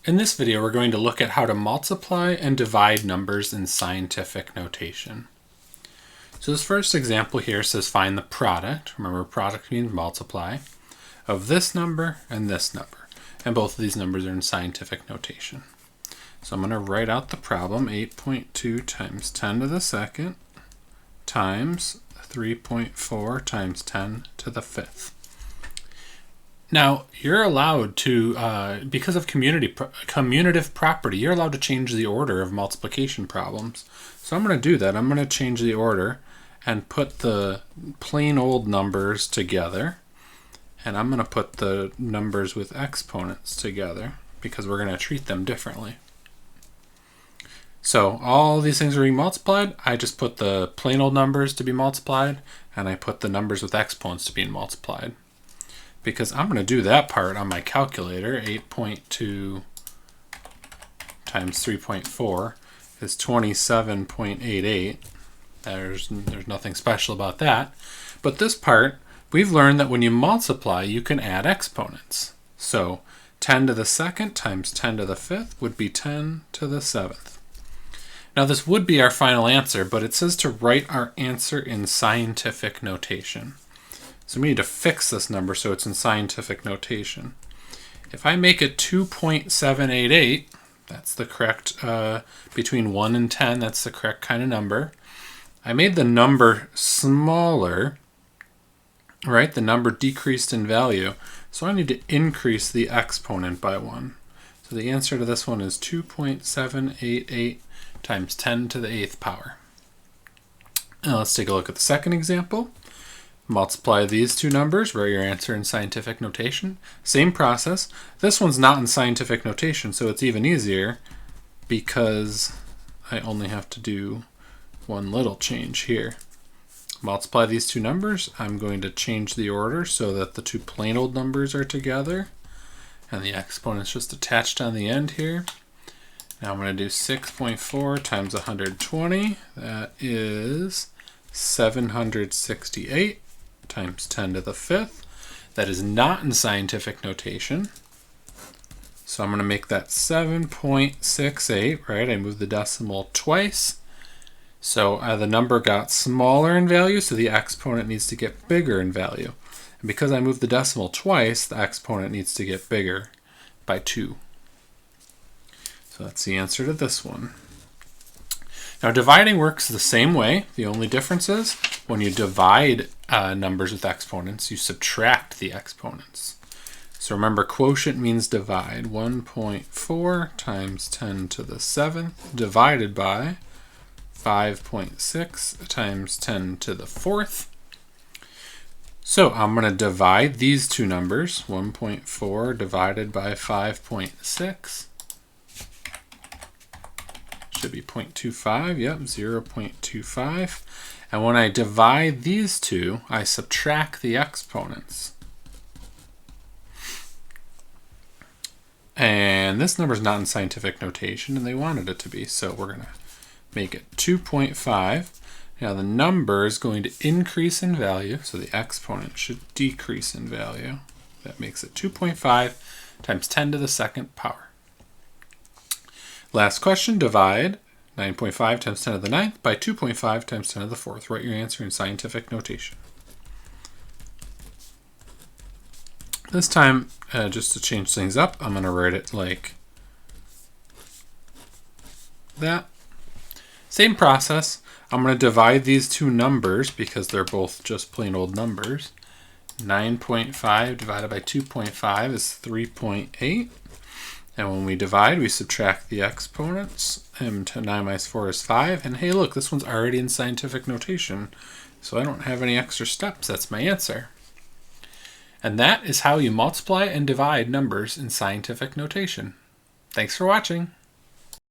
In this video, we're going to look at how to multiply and divide numbers in scientific notation. So this first example here says find the product, remember product means multiply, of this number and this number. And both of these numbers are in scientific notation. So I'm going to write out the problem, 8.2 times 10 to the second times 3.4 times 10 to the fifth. Now, you're allowed to, because of commutative property, you're allowed to change the order of multiplication problems. So I'm going to do that. I'm going to change the order and put the plain old numbers together. And I'm going to put the numbers with exponents together because we're going to treat them differently. So all these things are being multiplied. I just put the plain old numbers to be multiplied, and I put the numbers with exponents to be multiplied. Because I'm going to do that part on my calculator. 8.2 times 3.4 is 27.88. There's nothing special about that. But this part, we've learned that when you multiply, you can add exponents. So 10 to the second times 10 to the fifth would be 10 to the seventh. Now this would be our final answer, but it says to write our answer in scientific notation. So we need to fix this number so it's in scientific notation. If I make it 2.788, that's the correct, between 1 and 10, that's the correct kind of number. I made the number smaller, right? The number decreased in value. So I need to increase the exponent by 1. So the answer to this one is 2.788 times 10 to the 8th power. Now let's take a look at the second example. Multiply these two numbers, write your answer in scientific notation. Same process. This one's not in scientific notation, so it's even easier because I only have to do one little change here. Multiply these two numbers. I'm going to change the order so that the two plain old numbers are together and the exponent's just attached on the end here. Now I'm going to do 6.4 times 120. That is 768. Times 10 to the fifth. That is not in scientific notation. So I'm going to make that 7.68, right? I moved the decimal twice. So the number got smaller in value, so the exponent needs to get bigger in value. And because I moved the decimal twice, the exponent needs to get bigger by 2. So that's the answer to this one. Now dividing works the same way. The only difference is when you divide numbers with exponents, you subtract the exponents. So remember, quotient means divide. 1.4 times 10 to the 7th divided by 5.6 times 10 to the 4th. So I'm going to divide these two numbers. 1.4 divided by 5.6. Should be 0.25, yep, 0.25. And when I divide these two, I subtract the exponents. And this number is not in scientific notation, and they wanted it to be, so we're going to make it 2.5. Now the number is going to increase in value, so the exponent should decrease in value. That makes it 2.5 times 10 to the second power. Last question, divide 9.5 times 10 to the 9th by 2.5 times 10 to the 4th. Write your answer in scientific notation. This time, just to change things up, I'm going to write it like that. Same process. I'm going to divide these two numbers because they're both just plain old numbers. 9.5 divided by 2.5 is 3.8. And when we divide, we subtract the exponents. And 9 minus 4 is 5. And hey, look, this one's already in scientific notation. So I don't have any extra steps. That's my answer. And that is how you multiply and divide numbers in scientific notation. Thanks for watching.